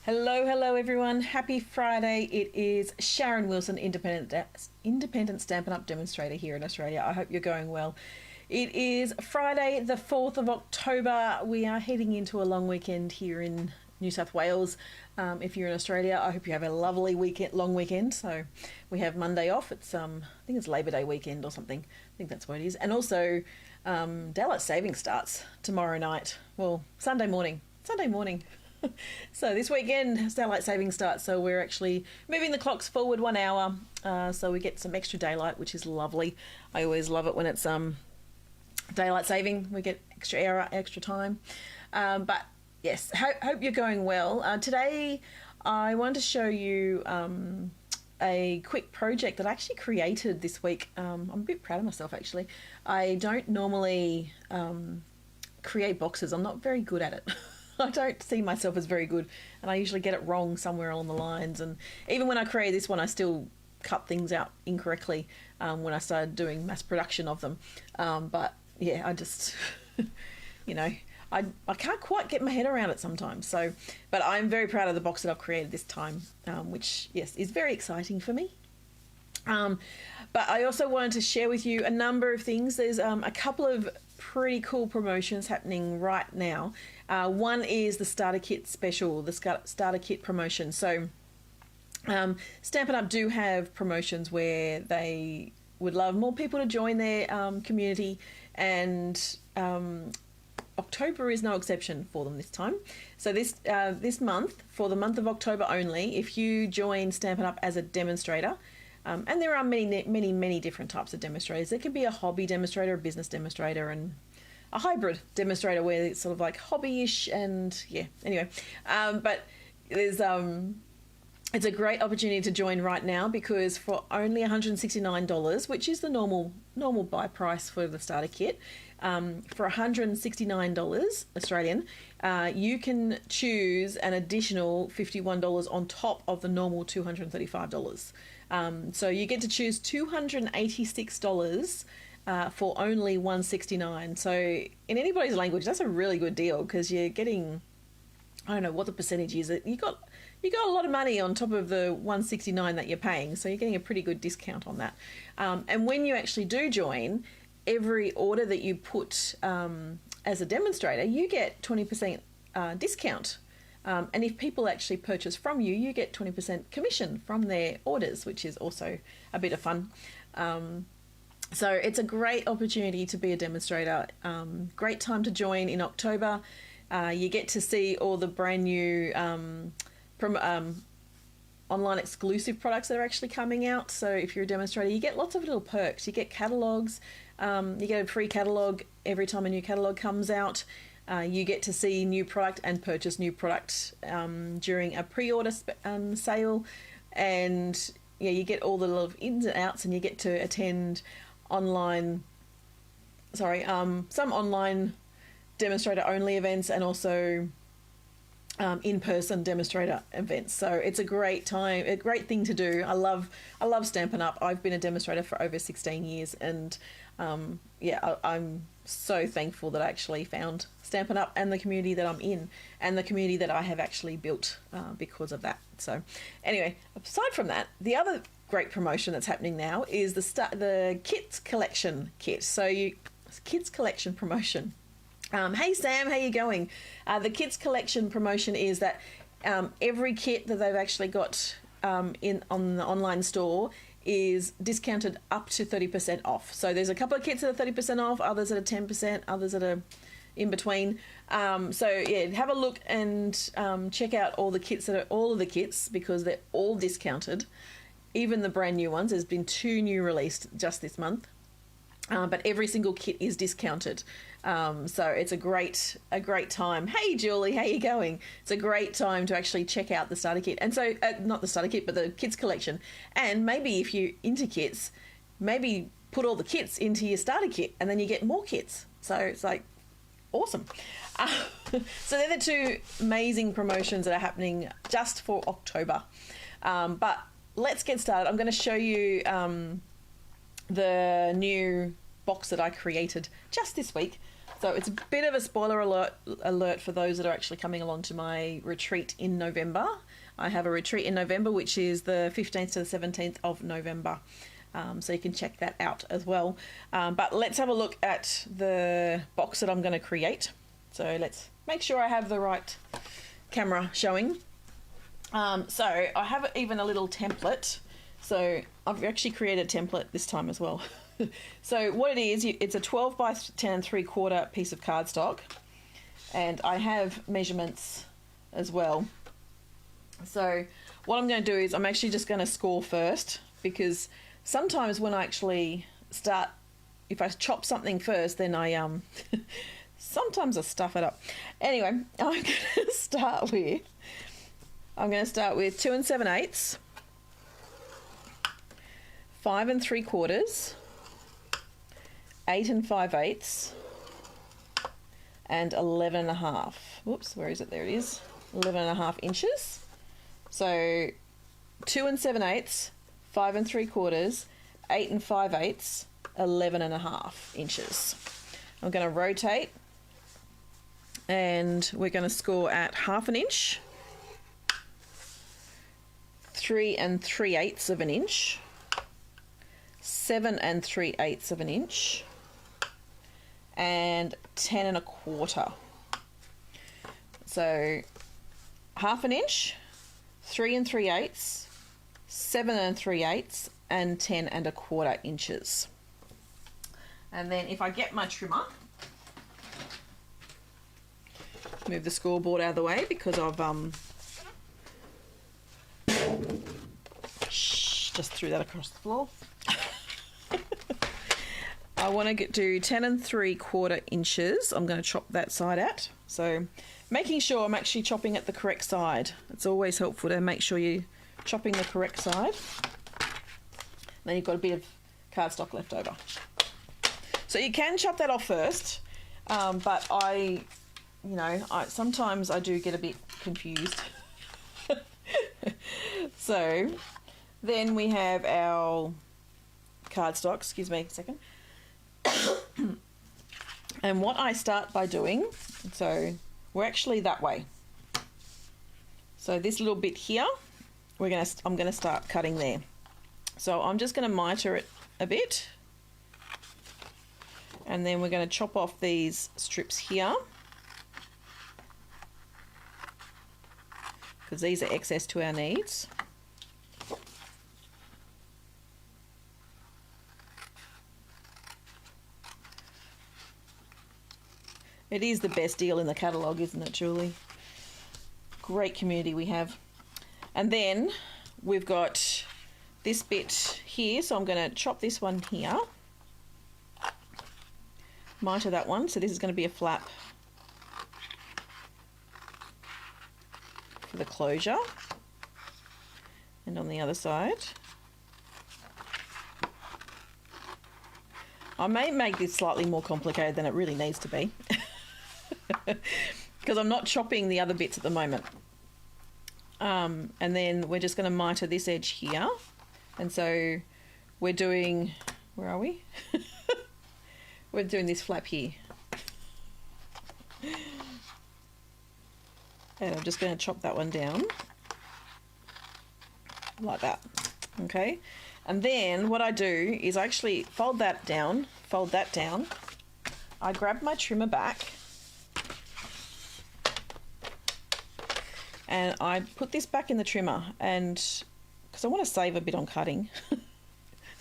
Hello everyone. Happy Friday. It is Sharon Wilson, independent Stampin' Up! Demonstrator here in Australia. I hope you're going well. It is Friday the 4th of October. We are heading into a long weekend here in New South Wales. If you're in Australia, I hope you have a lovely long weekend. So we have Monday off. It's I think it's Labor Day weekend or something. I think that's what it is. And also daylight saving starts tomorrow night. Well, Sunday morning. So this weekend daylight saving starts, so we're actually moving the clocks forward 1 hour, so we get some extra daylight, which is lovely. I always love it when it's daylight saving. We get extra time. But yes, hope you're going well. Today I want to show you a quick project that I actually created this week. I'm a bit proud of myself actually. I don't normally create boxes. I'm not very good at it. I don't see myself as very good, and I usually get it wrong somewhere along the lines. And even when I created this one, I still cut things out incorrectly when I started doing mass production of them. But yeah, I just, I can't quite get my head around it sometimes. So, but I'm very proud of the box that I've created this time, which, yes, is very exciting for me. But I also wanted to share with you a number of things. There's a couple of pretty cool promotions happening right now. One is the starter kit special, the starter kit promotion. So Stampin' Up! Do have promotions where they would love more people to join their community, and October is no exception for them this time. So this month, for the month of October only, if you join Stampin' Up! As a demonstrator, and there are many different types of demonstrators. There can be a hobby demonstrator, a business demonstrator, and a hybrid demonstrator where it's sort of like hobby-ish, and yeah, anyway. But there's it's a great opportunity to join right now, because for only $169, which is the normal buy price for the starter kit, for $169 Australian, you can choose an additional $51 on top of the normal $235. So you get to choose $286 for only $169. So in anybody's language, that's a really good deal, because you're getting, I don't know what the percentage is. You got a lot of money on top of the $169 that you're paying, so you're getting a pretty good discount on that. And when you actually do join, every order that you put as a demonstrator, you get 20% discount. And if people actually purchase from you, you get 20% commission from their orders, which is also a bit of fun. So it's a great opportunity to be a demonstrator. Great time to join in October. You get to see all the brand new online exclusive products that are actually coming out. So if you're a demonstrator, you get lots of little perks. You get catalogs. You get a free catalog every time a new catalog comes out. You get to see new product and purchase new product during a pre-order sale, and yeah, you get all the little ins and outs, and you get to attend some online demonstrator only events, and also in-person demonstrator events. So it's a great time, a great thing to do. I love Stampin' Up! I've been a demonstrator for over 16 years, and I'm so thankful that I actually found Stampin' Up! And the community that I'm in, and the community that I have actually built because of that. So anyway, aside from that, the other great promotion that's happening now is the Kids Collection kit. So Kids Collection promotion. Hey Sam, how you going? The Kids Collection promotion is that every kit that they've actually got on the online store is discounted up to 30% off. So there's a couple of kits that are 30% off, others that are 10%, others that are in between. So yeah, have a look and check out all of the kits, because they're all discounted. Even the brand new ones. There's been 2 new released just this month. But every single kit is discounted. So it's a great time. Hey Julie, how you going? It's a great time to actually check out the starter kit. And so, not the starter kit, but the kids collection. And maybe if you're into kits, maybe put all the kits into your starter kit, and then you get more kits. So it's like awesome. So they're the 2 amazing promotions that are happening just for October. But let's get started. I'm going to show you the new box that I created just this week. So it's a bit of a spoiler alert for those that are actually coming along to my retreat in November. I have a retreat in November, which is the 15th to the 17th of November. So you can check that out as well. But let's have a look at the box that I'm going to create. So let's make sure I have the right camera showing. So I have even a little template. So I've actually created a template this time as well. So what it is, it's a 12 by 10 3/4 piece of cardstock, and I have measurements as well. So what I'm going to do is I'm actually just going to score first, because sometimes when I actually start, if I chop something first, then I sometimes I stuff it up. Anyway, I'm going to start with 2 7/8, 5 3/4, 8 5/8, and 11.5. Whoops, where is it? There it is. 11.5 inches. So 2 7/8, 5 3/4, 8 5/8, 11.5 inches. I'm going to rotate, and we're going to score at 1/2 inch, 3 3/8 of an inch, 7 3/8 of an inch, and 10 1/4. So 1/2 inch, 3 3/8, 7 3/8, and 10 1/4 inches. And then if I get my trimmer, move the scoreboard out of the way because I've just threw that across the floor. I want to do 10 3/4 inches. I'm going to chop that side out. So making sure I'm actually chopping at the correct side. It's always helpful to make sure you're chopping the correct side. Then you've got a bit of cardstock left over. So you can chop that off first, but sometimes I do get a bit confused. So then we have our cardstock. Excuse me a second. And what I start by doing, so we're actually that way. So this little bit here, I'm going to start cutting there. So I'm just going to miter it a bit, and then we're going to chop off these strips here, because these are excess to our needs. It is the best deal in the catalogue, isn't it, Julie? Great community we have. And then we've got this bit here, so I'm going to chop this one here, miter that one, so this is going to be a flap for the closure, and on the other side I may make this slightly more complicated than it really needs to be because I'm not chopping the other bits at the moment. And then we're just going to miter this edge here, and so we're doing, where are we? We're doing this flap here, and I'm just going to chop that one down like that. Okay, and then what I do is I actually fold that down, I grab my trimmer back, and I put this back in the trimmer, and because I want to save a bit on cutting,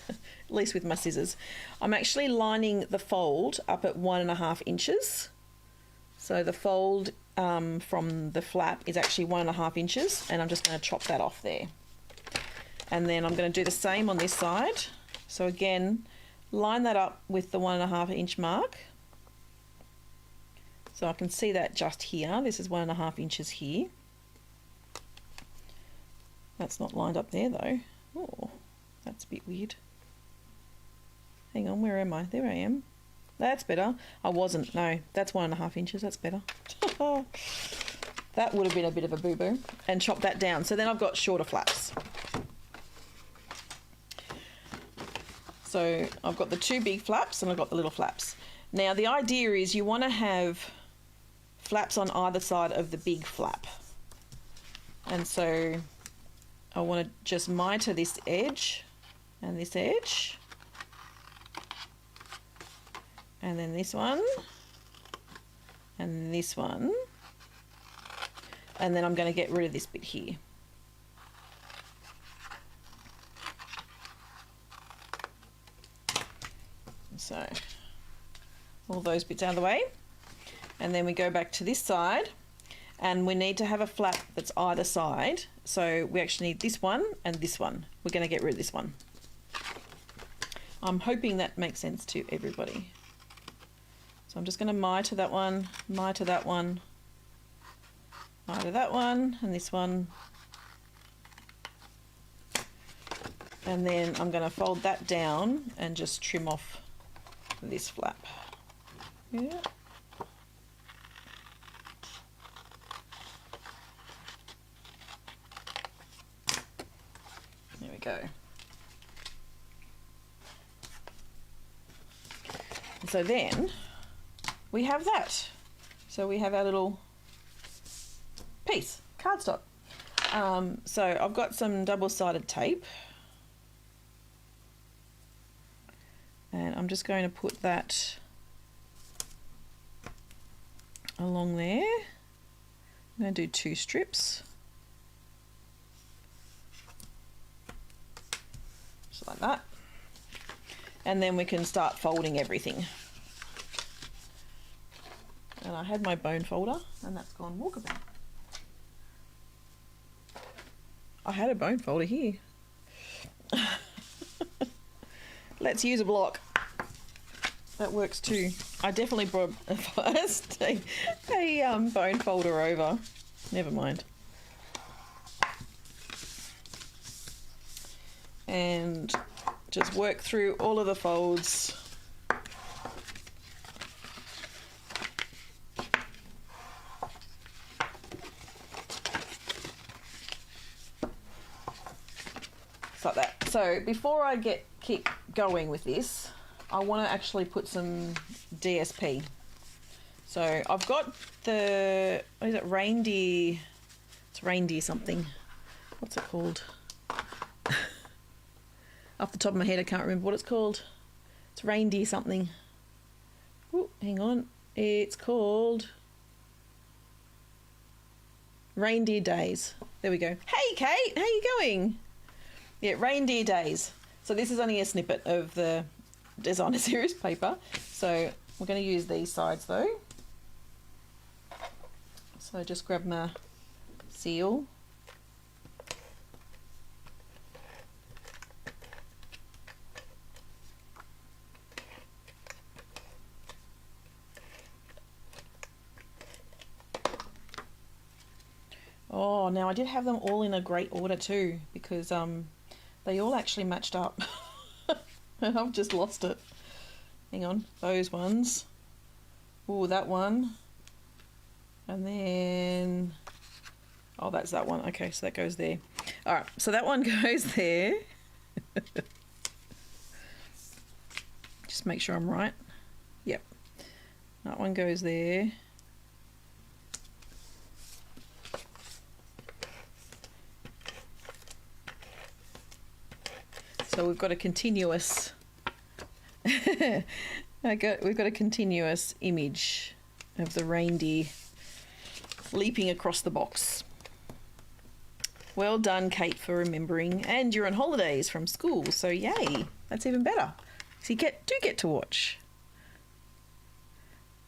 at least with my scissors, I'm actually lining the fold up at 1.5 inches. So the fold from the flap is actually 1.5 inches, and I'm just going to chop that off there. And then I'm going to do the same on this side. So again, line that up with the 1.5 inch mark. So I can see that just here. This is 1.5 inches here. That's not lined up there though. Oh, that's a bit weird. Hang on, where am I? There I am. That's better. I wasn't. No, that's 1.5 inches. That's better. That would have been a bit of a boo-boo. And chop that down. So then I've got shorter flaps. So I've got the two big flaps and I've got the little flaps. Now the idea is you want to have flaps on either side of the big flap. And so I want to just miter this edge and this edge. And then this one. And this one. And then I'm going to get rid of this bit here. So all those bits out of the way. And then we go back to this side, and we need to have a flap that's either side. So we actually need this one and this one. We're going to get rid of this one. I'm hoping that makes sense to everybody. So I'm just going to miter that one, miter that one, miter that one, and this one. And then I'm going to fold that down and just trim off this flap. Yeah. There we go. So then we have that. So we have our little piece, cardstock. So I've got some double-sided tape. And I'm just going to put that along there. I'm going to do 2 strips. Just like that. And then we can start folding everything. And I had my bone folder, and that's gone walkabout. I had a bone folder here. Let's use a block. That works too. I definitely brought first a bone folder over. Never mind. And just work through all of the folds. Just like that. So before I keep going with this, I want to actually put some DSP. So I've got the, what is it, reindeer, it's reindeer something. What's it called? Off the top of my head, I can't remember what it's called. It's reindeer something. Ooh, hang on. It's called Reindeer Days. There we go. Hey, Kate, how you going? Yeah, Reindeer Days. So this is only a snippet of the designer series paper. So we're going to use these sides though. So just grab my seal. Oh, now I did have them all in a great order too, because they all actually matched up. And I've just lost it. Hang on, those ones. Oh, that one. And then, oh, that's that one. Okay, so that goes there. All right, so that one goes there. Just make sure I'm right. Yep. That one goes there. So we've got a continuous we've got a continuous image of the reindeer leaping across the box. Well done, Kate, for remembering, and you're on holidays from school, so yay, that's even better. So you do get to watch.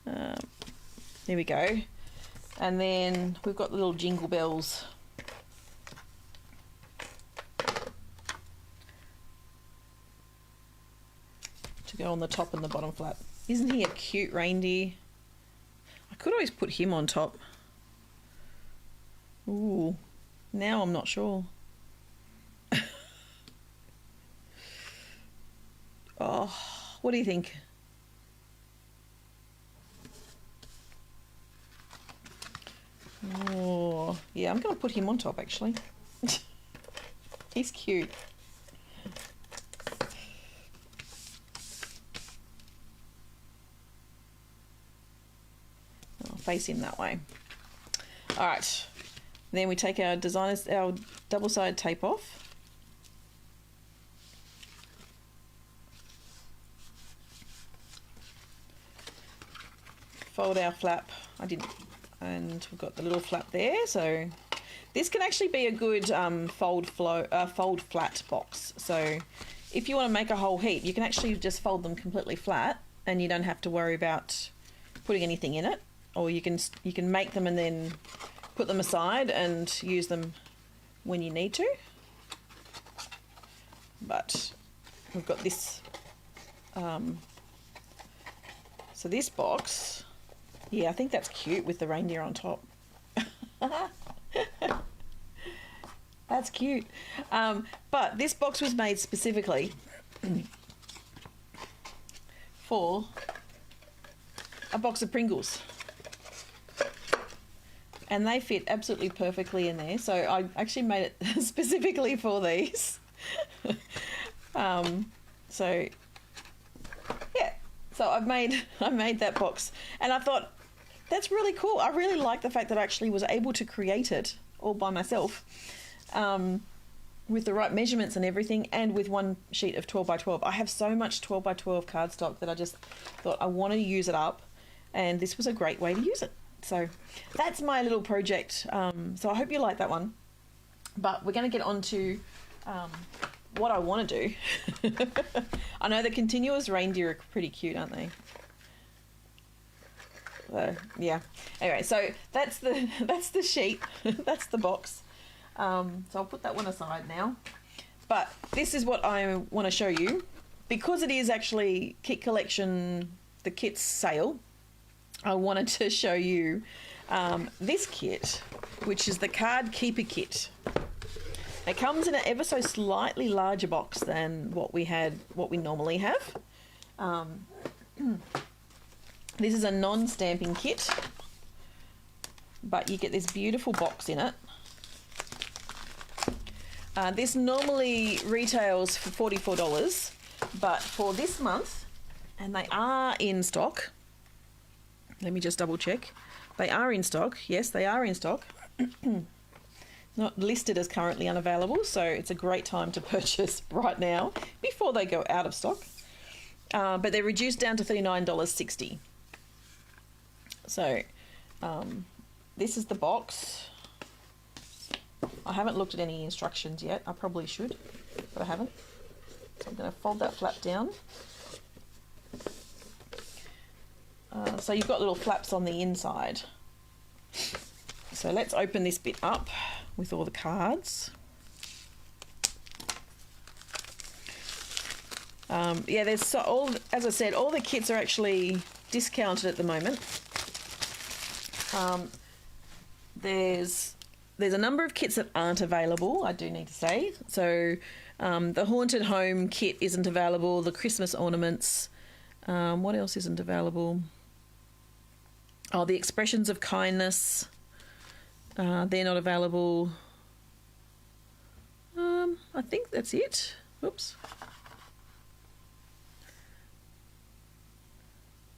There we go. And then we've got the little jingle bells. To go on the top and the bottom flap. Isn't he a cute reindeer? I could always put him on top. Ooh, now I'm not sure. Oh, what do you think? Oh, yeah, I'm going to put him on top actually. He's cute. face in that way. All right, then we take our double-sided tape off. Fold our flap. And we've got the little flap there, so this can actually be a good fold flat box. So if you want to make a whole heap, you can actually just fold them completely flat, and you don't have to worry about putting anything in it. Or you can make them and then put them aside and use them when you need to. But we've got this. So this box. Yeah, I think that's cute with the reindeer on top. That's cute. But this box was made specifically for a box of Pringles. And they fit absolutely perfectly in there. So I actually made it specifically for these. So yeah, so I made that box, and I thought that's really cool. I really like the fact that I actually was able to create it all by myself, with the right measurements and everything, and with one sheet of 12 by 12. I have so much 12 by 12 cardstock that I just thought I want to use it up, and this was a great way to use it. So that's my little project. So I hope you like that one. But we're going to get on to what I want to do. I know the continuous reindeer are pretty cute, aren't they? So yeah. Anyway, so that's the sheet. That's the box. So I'll put that one aside now. But this is what I want to show you, because it is actually Kit Collection, the kits sale. I wanted to show you this kit, which is the Card Keeper Kit. It comes in an ever so slightly larger box than what we normally have. This is a non-stamping kit, but you get this beautiful box in it. This normally retails for $44, but for this month, and they are in stock. Let me just double check. They are in stock. Yes, they are in stock. Not listed as currently unavailable, so it's a great time to purchase right now before they go out of stock. But they're reduced down to $39.60. So this is the box. I haven't looked at any instructions yet. I probably should, but I haven't. So I'm going to fold that flap down. So you've got little flaps on the inside. So let's open this bit up with all the cards. Yeah, there's as I said, all the kits are actually discounted at the moment. There's a number of kits that aren't available, I do need to say. So the Haunted Home kit isn't available. The Christmas ornaments. What else isn't available? Oh, the Expressions of Kindness. They're not available. I think that's it. Oops.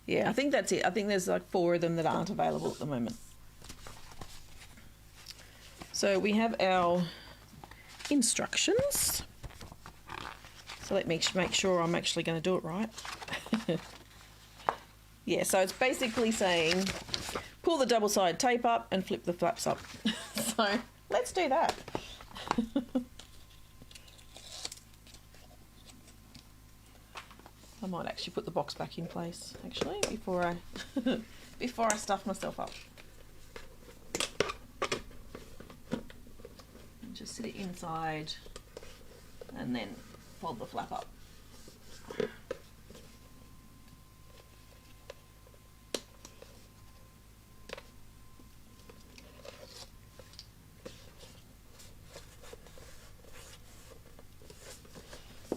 Yeah, I think that's it. I think there's like 4 of them that aren't available at the moment. So we have our instructions. So let me make sure I'm actually going to do it right. Yeah, so it's basically saying pull the double-sided tape up and flip the flaps up. So let's do that. I might actually put the box back in place, actually, before I stuff myself up. Just sit it inside and then fold the flap up.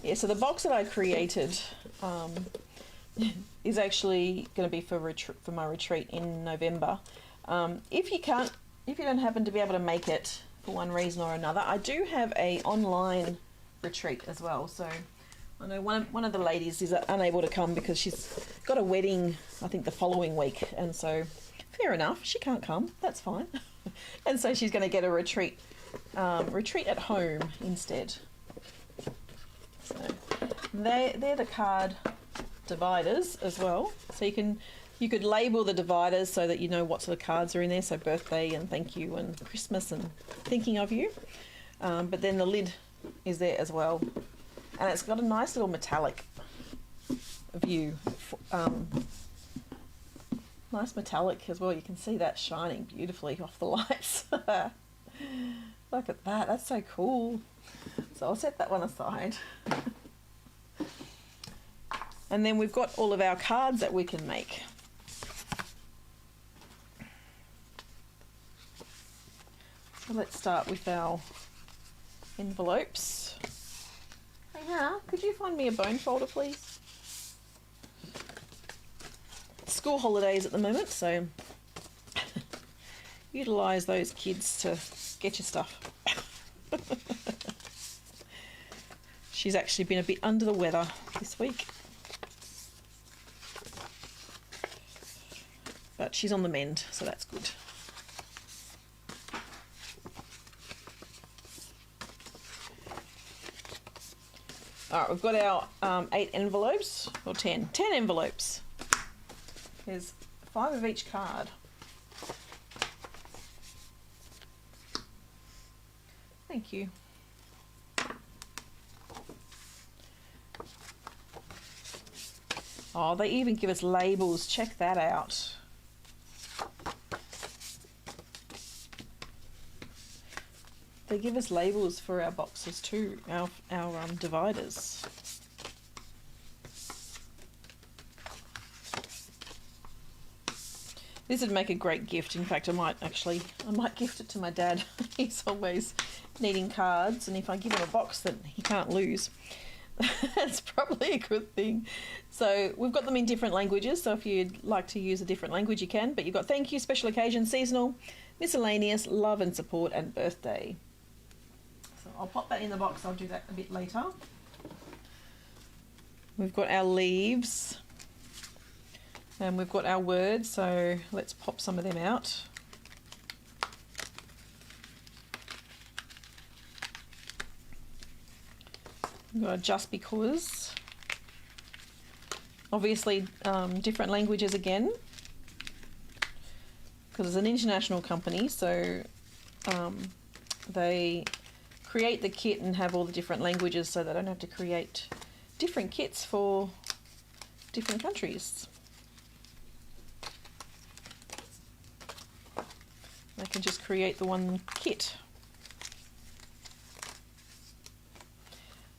Yeah, so the box that I created is actually going to be for my retreat in November. If you don't happen to be able to make it for one reason or another, I do have a online retreat as well. So I know one of the ladies is unable to come because she's got a wedding, I think, the following week, and so fair enough. She can't come. That's fine. And so she's going to get a retreat at home instead. So they're the card dividers as well. So you could label the dividers so that you know what sort of cards are in there. So birthday and thank you and Christmas and thinking of you. But then the lid is there as well. And it's got a nice little metallic view. Nice metallic as well. You can see that shining beautifully off the lights. Look at that. That's so cool. So I'll set that one aside. And then we've got all of our cards that we can make. So let's start with our envelopes. Hey Hannah, could you find me a bone folder, please? School holidays at the moment, so utilise those kids to get your stuff. She's actually been a bit under the weather this week, but she's on the mend, so that's good. Alright, we've got our 8 envelopes, or 10 envelopes. There's 5 of each card. Thank you. Oh, they even give us labels. Check that out. They give us labels for our boxes too, our dividers. This would make a great gift. In fact, I might gift it to my dad. He's always needing cards, and if I give him a box that he can't lose, that's probably a good thing. So we've got them in different languages, so if you'd like to use a different language you can, but you've got thank you, special occasion, seasonal, miscellaneous, love and support, and birthday. So I'll pop that in the box. I'll do that a bit later. We've got our leaves. And we've got our words, so let's pop some of them out. We've got just because. Obviously, different languages again, because it's an international company, so they create the kit and have all the different languages, so they don't have to create different kits for different countries. I can just create the one kit.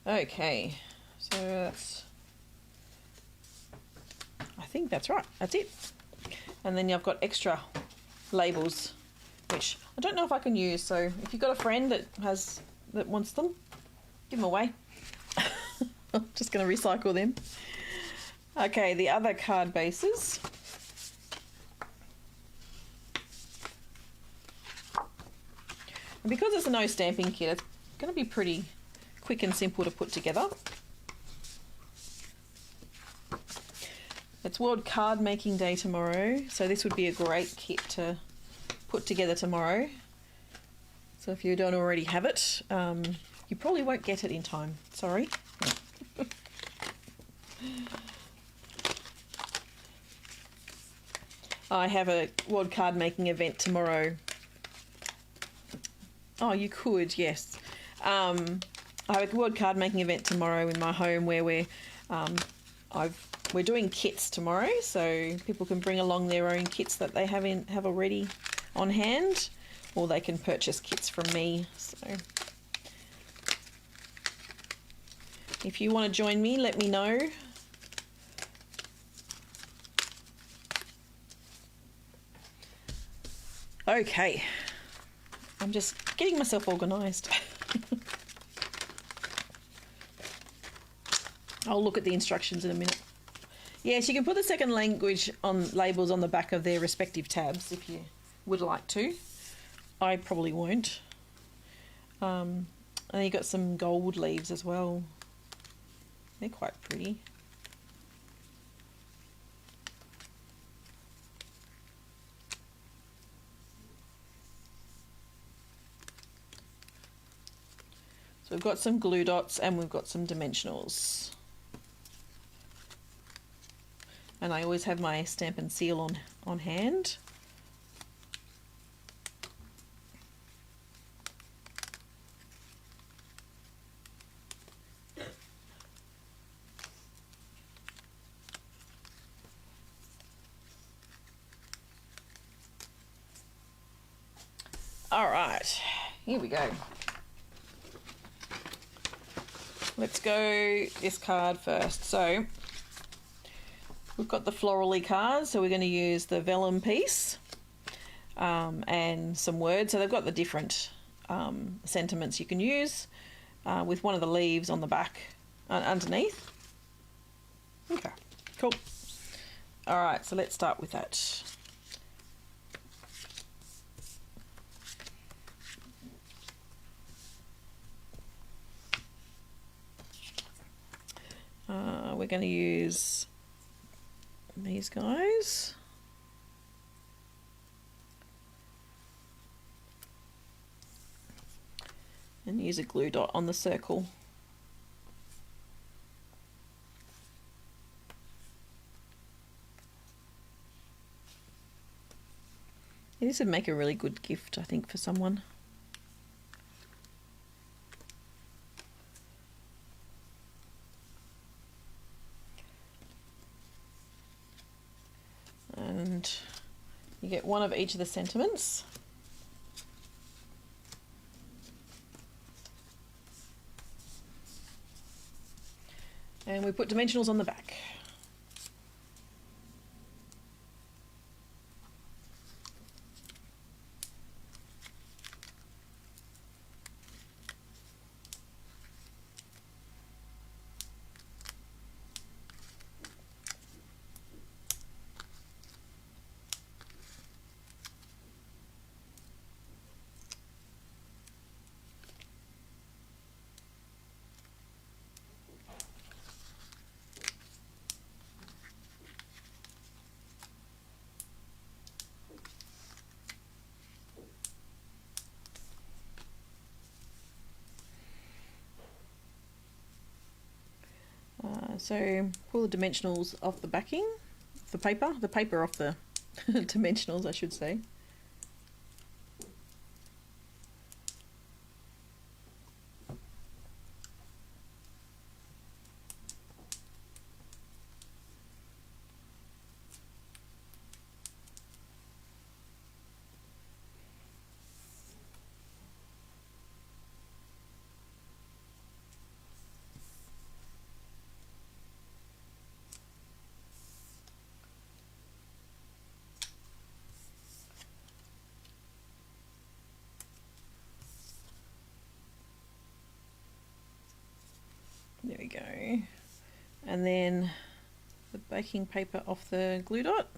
Okay, so I think that's right. That's it. And then I've got extra labels, which I don't know if I can use. So if you've got a friend that wants them, give them away. I'm just going to recycle them. Okay, the other card bases. And because it's a no stamping kit, it's going to be pretty quick and simple to put together. It's World Card Making Day tomorrow, so this would be a great kit to put together tomorrow. So if you don't already have it, you probably won't get it in time. Sorry. I have a World Card Making event tomorrow. Oh, you could, yes. I have a World Card Making event tomorrow in my home where we're doing kits tomorrow, so people can bring along their own kits that they have already on hand, or they can purchase kits from me. So if you want to join me, let me know. Okay, I'm just getting myself organised. I'll look at the instructions in a minute. Yes, you can put the second language on labels on the back of their respective tabs if you would like to. I probably won't. And then you've got some gold leaves as well. They're quite pretty. we've got some glue dots and we've got some dimensionals. And I always have my Stampin' seal on hand. All right, here we go. Let's go this card first. So we've got the florally cards, so we're going to use the vellum piece and some words. So they've got the different sentiments you can use with one of the leaves on the back underneath. Okay, cool. All right, so let's start with that. We're going to use these guys. And use a glue dot on the circle. This would make a really good gift, I think, for someone. And you get one of each of the sentiments. And we put dimensionals on the back. So pull the dimensionals off the backing, the paper off the dimensionals, I should say. There we go. And then the baking paper off the glue dot.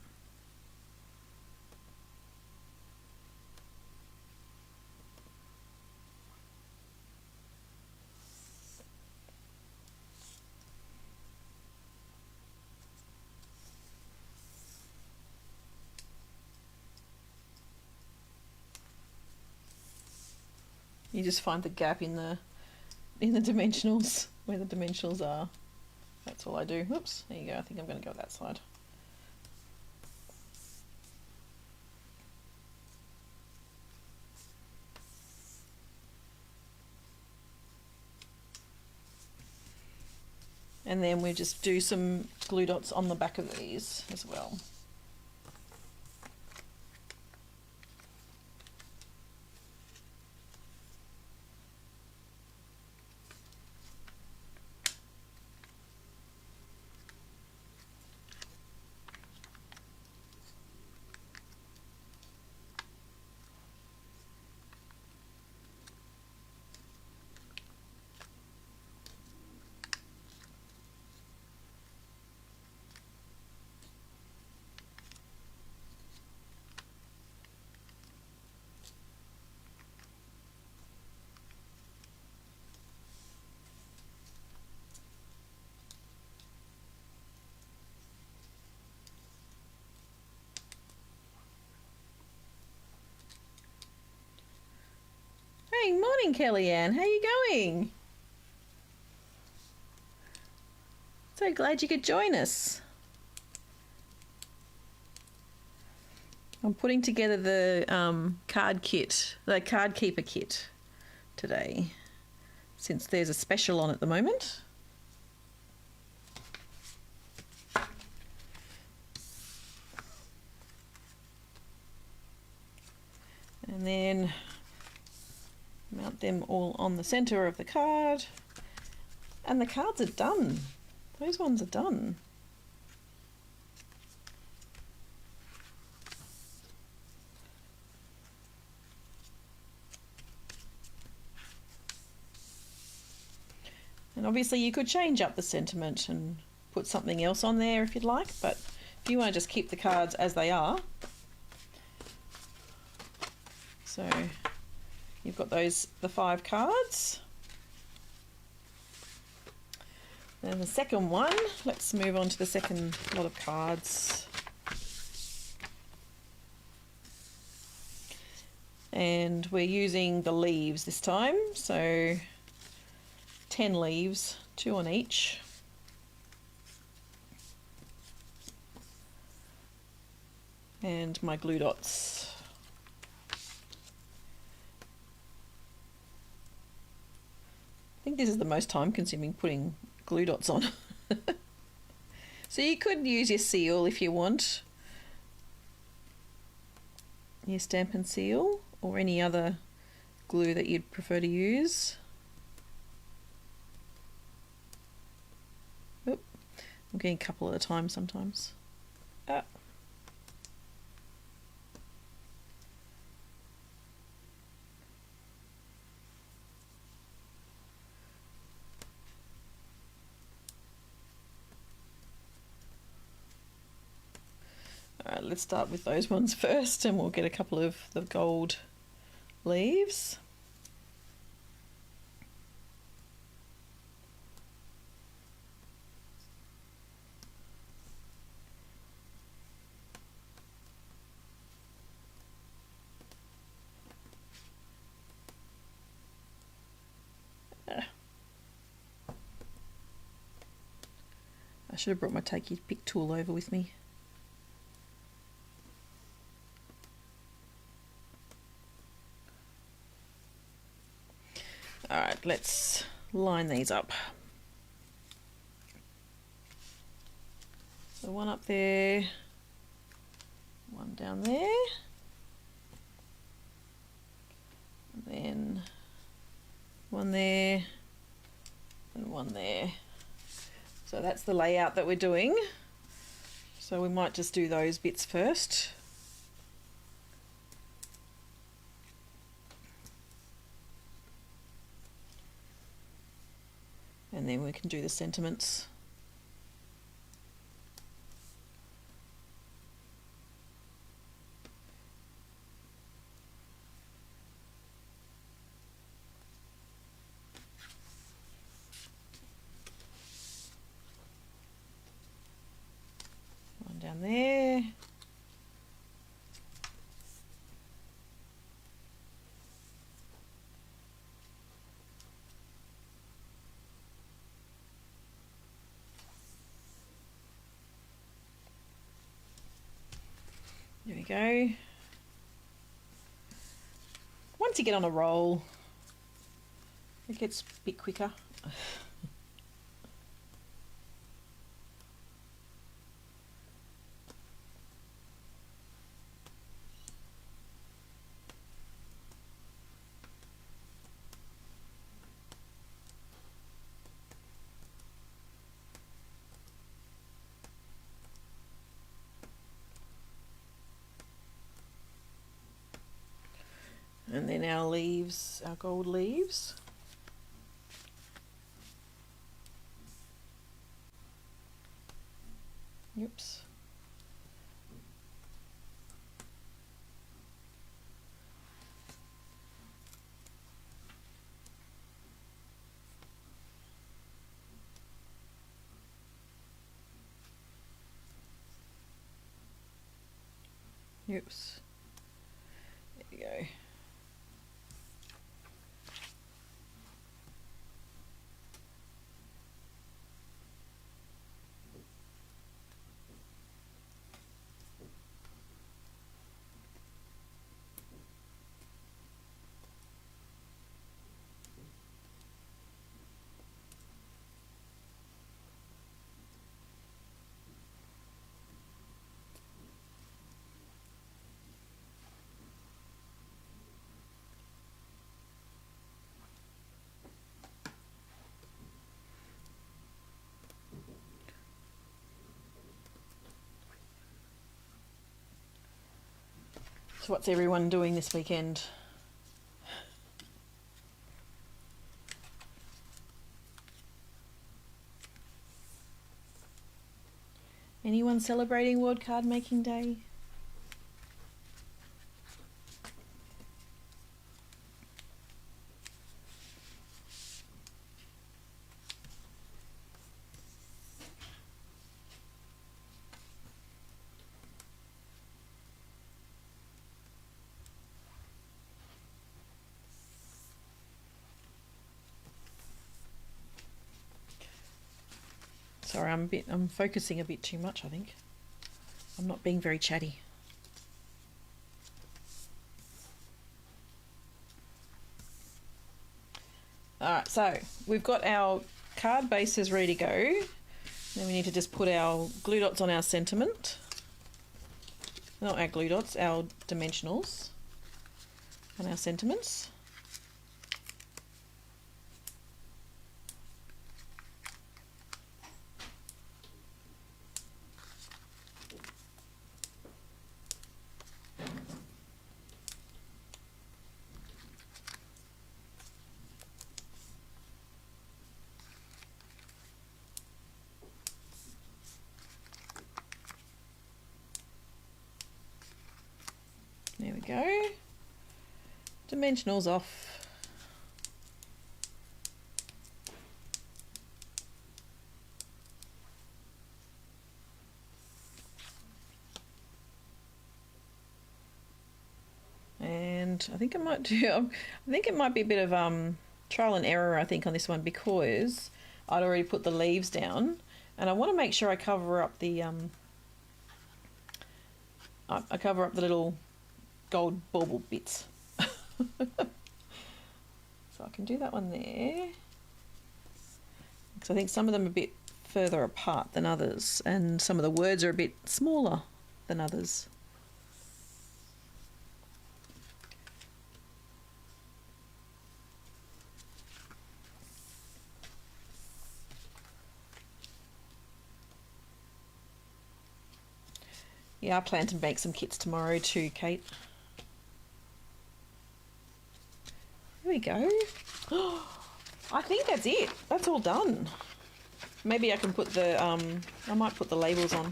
You just find the gap in the dimensionals, where the dimensionals are. That's all I do. Oops, there you go. I think I'm going to go that side. And then we just do some glue dots on the back of these as well. Hey, morning, Kellyanne. How you going? So glad you could join us. I'm putting together the card kit, the card keeper kit today, since there's a special on at the moment. And then mount them all on the centre of the card. And the cards are done. Those ones are done. And obviously you could change up the sentiment and put something else on there if you'd like, but if you want to just keep the cards as they are. So you've got the 5 cards. Then the second one, let's move on to the second lot of cards. And we're using the leaves this time, so 10 leaves, 2 on each. And my glue dots. I think this is the most time consuming putting glue dots on. So you could use your seal if you want. Your Stampin seal or any other glue that you'd prefer to use. Oop, I'm getting a couple at a time sometimes. Alright, let's start with those ones first and we'll get a couple of the gold leaves. I should have brought my take your pick tool over with me. Alright, let's line these up. So one up there, one down there, and then one there, and one there. So that's the layout that we're doing. So we might just do those bits first. And then we can do the sentiments. One down there. There we go. Once you get on a roll, it gets a bit quicker. And then our leaves, our gold leaves. Oops. Oops. There we go. So what's everyone doing this weekend? Anyone celebrating World Card Making Day? Sorry, I'm focusing a bit too much, I think. I'm not being very chatty. Alright, so we've got our card bases ready to go. Then we need to just put our glue dots on our sentiment. Not our glue dots, our dimensionals on our sentiments. There we go. Dimensionals off. And I think I might do, I think it might be a bit of trial and error, I think, on this one, because I'd already put the leaves down and I want to make sure I cover up the I cover up the little gold bauble bits. So I can do that one there, because I think some of them are a bit further apart than others and some of the words are a bit smaller than others. Yeah, I plan to make some kits tomorrow too, Kate. There we go. I think that's it. That's all done. Maybe I can put the, I might put the labels on.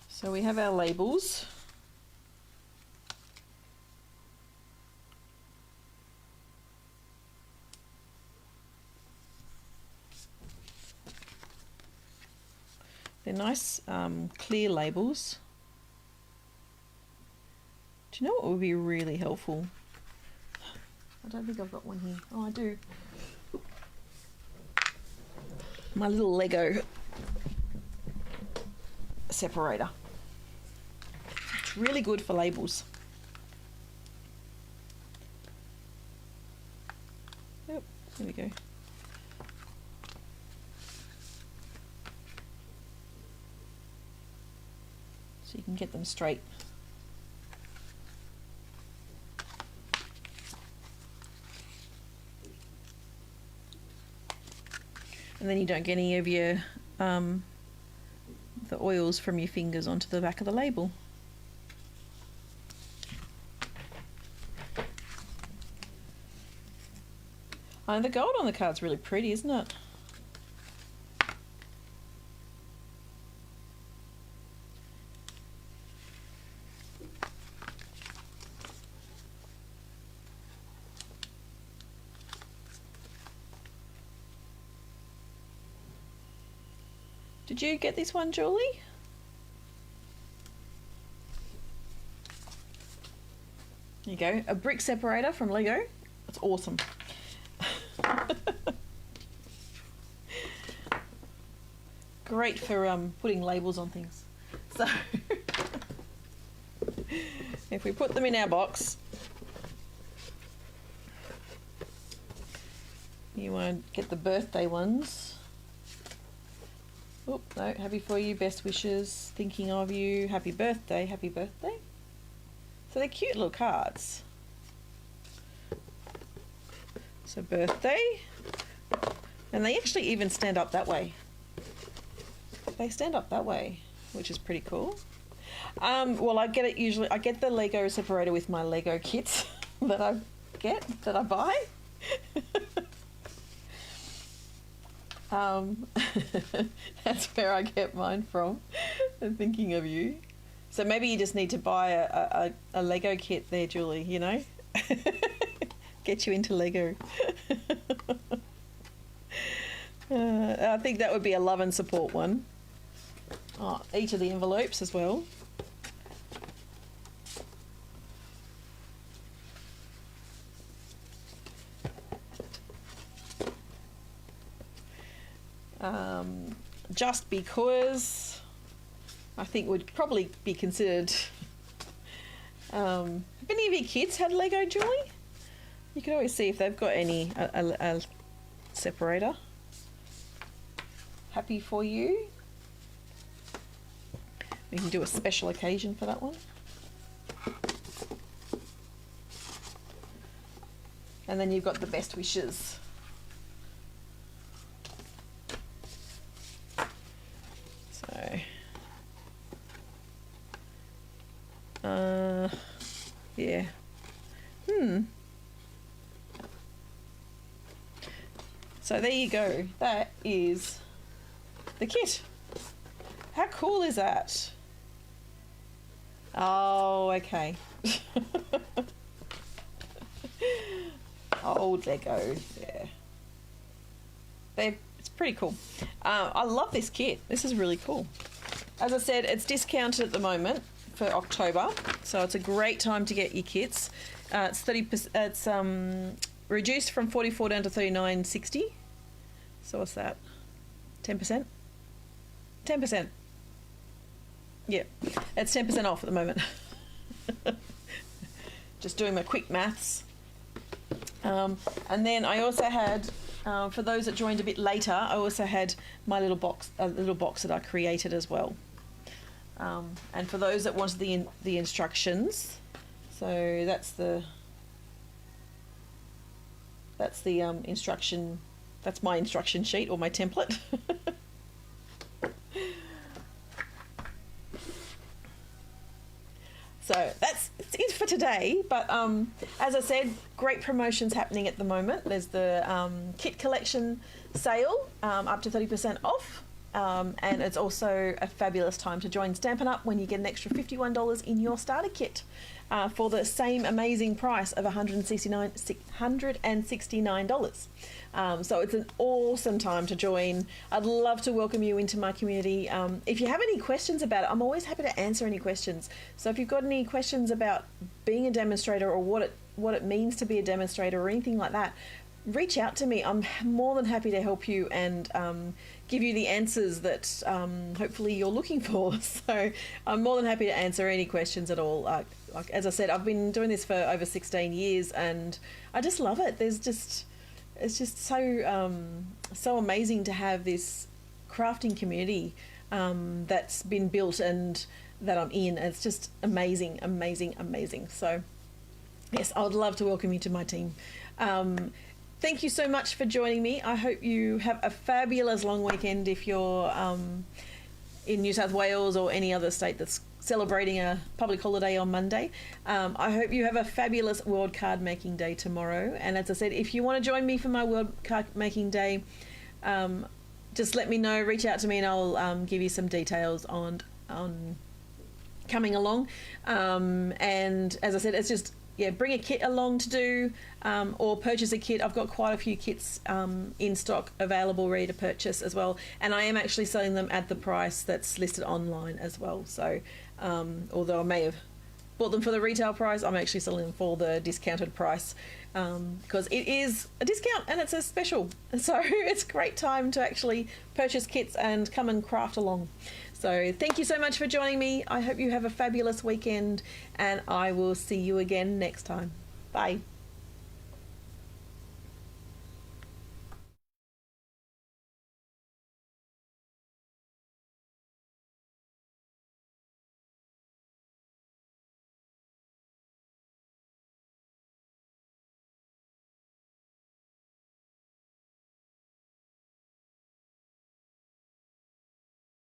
So we have our labels. They're nice clear labels. Do you know what would be really helpful? I don't think I've got one here. Oh, I do. My little Lego separator. It's really good for labels. Yep, there we go. So you can get them straight. And then you don't get any of your the oils from your fingers onto the back of the label. And the gold on the card's really pretty, isn't it? Did you get this one, Julie? There you go, a brick separator from Lego. That's awesome. Great for putting labels on things. So if we put them in our box, you want to get the birthday ones. Oh, no, happy for you, best wishes, thinking of you, happy birthday, happy birthday. So they're cute little cards. So birthday, And they actually even stand up that way. They stand up that way, which is pretty cool. Well, I get the Lego separator with my Lego kits that I buy. That's where I get mine from. I'm thinking of you. So maybe you just need to buy a Lego kit there, Julie, you know? Get you into Lego. I think that would be a love and support one. Oh, each of the envelopes as well. Just because I think would probably be considered. Have any of your kids had Lego, Julie? You can always see if they've got a separator. Happy for you. We can do a special occasion for that one. And then you've got the best wishes. Yeah. So there you go. That is the kit. How cool is that? Oh, okay. Old Lego, yeah. It's pretty cool. I love this kit. This is really cool. As I said, it's discounted at the moment for October, so it's a great time to get your kits. It's 30%. It's reduced from 44 down to 39.60. So what's that? 10%. 10%. Yeah, it's 10% off at the moment. Just doing my quick maths. And then I also had, for those that joined a bit later, I also had my little box that I created as well. And for those that wanted the instructions, so that's the instruction. That's my instruction sheet or my template. So that's it for today. But as I said, great promotions happening at the moment. There's the kit collection sale up to 30% off. And it's also a fabulous time to join Stampin' Up! When you get an extra $51 in your starter kit for the same amazing price of $169. So it's an awesome time to join. I'd love to welcome you into my community. If you have any questions about it, I'm always happy to answer any questions. So if you've got any questions about being a demonstrator or what it means to be a demonstrator or anything like that, reach out to me. I'm more than happy to help you and give you the answers that hopefully you're looking for. So I'm more than happy to answer any questions at all. Like as I said, I've been doing this for over 16 years and I just love it. It's just so amazing to have this crafting community that's been built and that I'm in. It's just amazing, amazing, amazing. So yes, I would love to welcome you to my team. Thank you so much for joining me. I hope you have a fabulous long weekend if you're in New South Wales or any other state that's celebrating a public holiday on Monday. I hope you have a fabulous World Card Making Day tomorrow. And as I said, if you want to join me for my World Card Making Day, just let me know, reach out to me and I'll give you some details on coming along. And as I said, it's just, yeah, bring a kit along to do or purchase a kit. I've got quite a few kits in stock available, ready to purchase as well. And I am actually selling them at the price that's listed online as well. So although I may have bought them for the retail price, I'm actually selling them for the discounted price because it is a discount and it's a special. So it's a great time to actually purchase kits and come and craft along. So thank you so much for joining me. I hope you have a fabulous weekend and I will see you again next time. Bye.